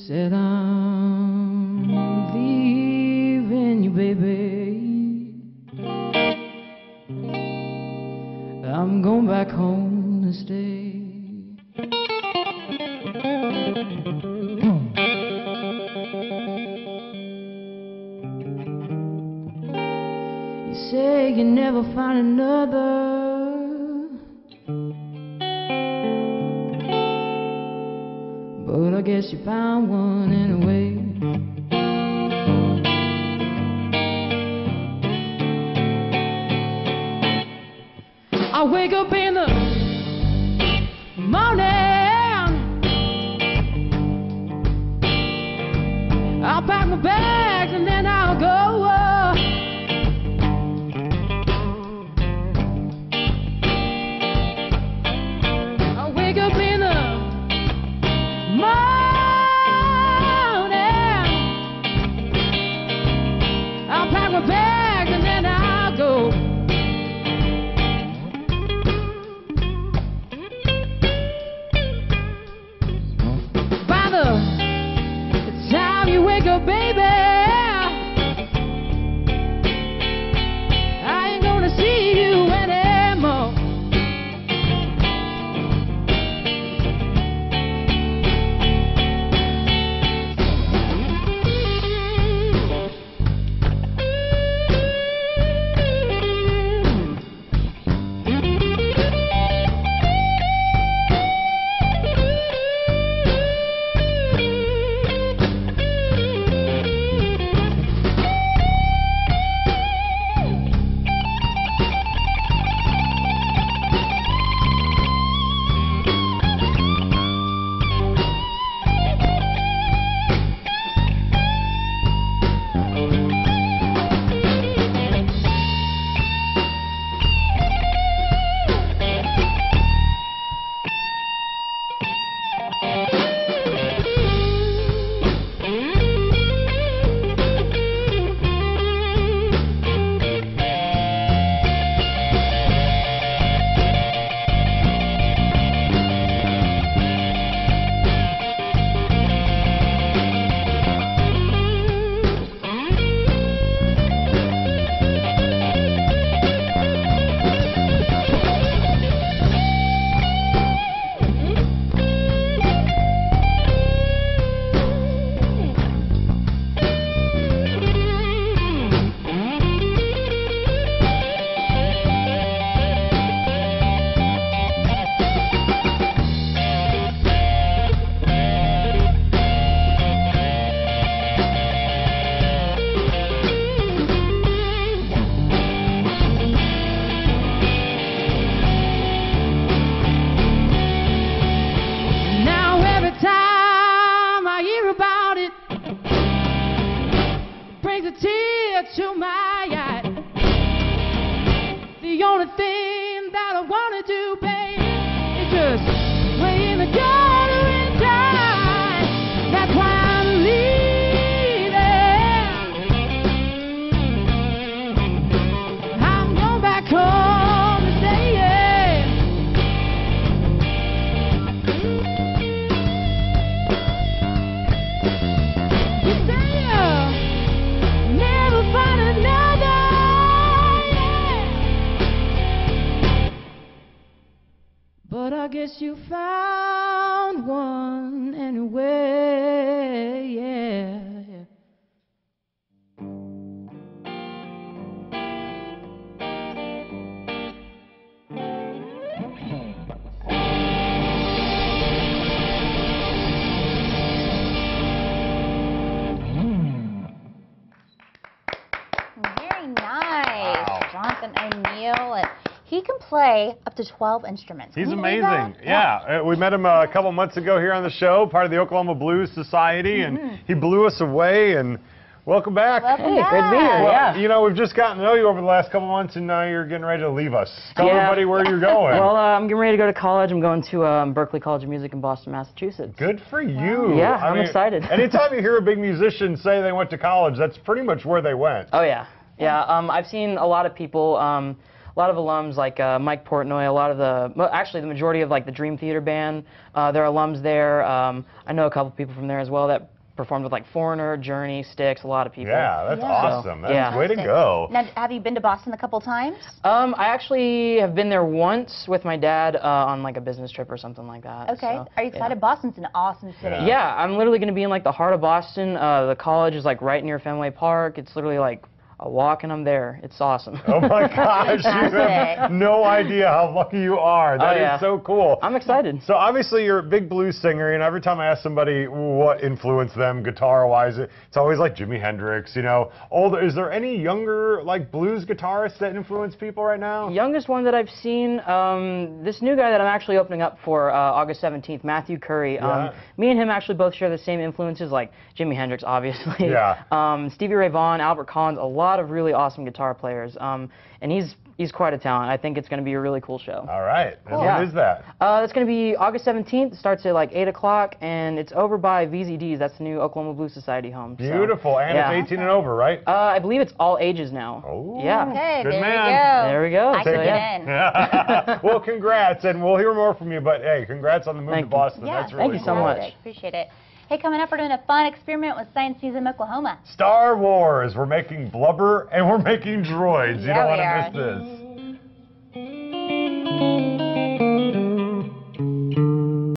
Said I'm leaving you, baby. I'm going back home to stay. You say you never find another, but I guess you found one anyway. I wake up in the morning, I'll pack my bags and then I'll go. I wake up in the I'll pack my bags and then I'll go. By the time you wake up, baby, I ain't gonna see you anymore. To my eye, the only thing that I wanna do, babe, is just lay in the gutter and die. That's why I'm leaving. I'm going back home to stay. You say find another, yeah. But I guess you found one anyway, yeah. Jonathan O'Neill, and he can play up to 12 instruments. He's amazing. Yeah, we met him a couple months ago here on the show, part of the Oklahoma Blues Society, and he blew us away. And welcome back. Welcome back. Good to be here. Well, you know, we've just gotten to know you over the last couple months, and now you're getting ready to leave us. Tell everybody where you're going. Well, I'm getting ready to go to college. I'm going to Berklee College of Music in Boston, Massachusetts. Good for you. Yeah, I I'm mean, excited. Anytime you hear a big musician say they went to college, that's pretty much where they went. Oh, yeah. Yeah, I've seen a lot of people lot of alums like Mike Portnoy, a lot of actually the majority of like the Dream Theater band, there are alums there. I know a couple people from there as well that performed with like Foreigner, Journey, Styx, a lot of people. Yeah, that's awesome. That's yeah. way to go. Now, have you been to Boston a couple times? I actually have been there once with my dad on like a business trip or something like that. Okay. So, Are you excited? yeah. Boston's an awesome city. Yeah, I'm literally going to be in like the heart of Boston. The college is like right near Fenway Park. It's literally like a walk and I'm there. It's awesome. Oh my gosh, you have Fantastic. no idea how lucky you are. That is so cool. I'm excited. So obviously you're a big blues singer, and every time I ask somebody what influenced them guitar-wise, it's always like Jimi Hendrix, you know. Is there any younger like blues guitarists that influence people right now? Youngest one that I've seen, this new guy that I'm actually opening up for August 17th, Matthew Curry. Yeah. Me and him actually both share the same influences, like Jimi Hendrix, obviously. Yeah. Stevie Ray Vaughan, Albert Collins, a lot of really awesome guitar players. And he's quite a talent. I think it's going to be a really cool show. All right. And Yeah. when is that? It's going to be August 17th. It starts at like 8 o'clock, and it's over by VZD's. That's the new Oklahoma Blues Society home. So, Beautiful. And yeah. it's 18 and over, right? I believe it's all ages now. Oh. Yeah. Okay, Good there man. you go. There we go. I So, can yeah. get in. Well, congrats, and we'll hear more from you, but hey, congrats on the move Thank to you. Boston. Yeah, That's really Thank you so cool. much. fantastic. Appreciate it. Hey, coming up, we're doing a fun experiment with Science Museum Oklahoma. Star Wars. We're making blubber and we're making droids. You Yeah, don't we want are. to miss this.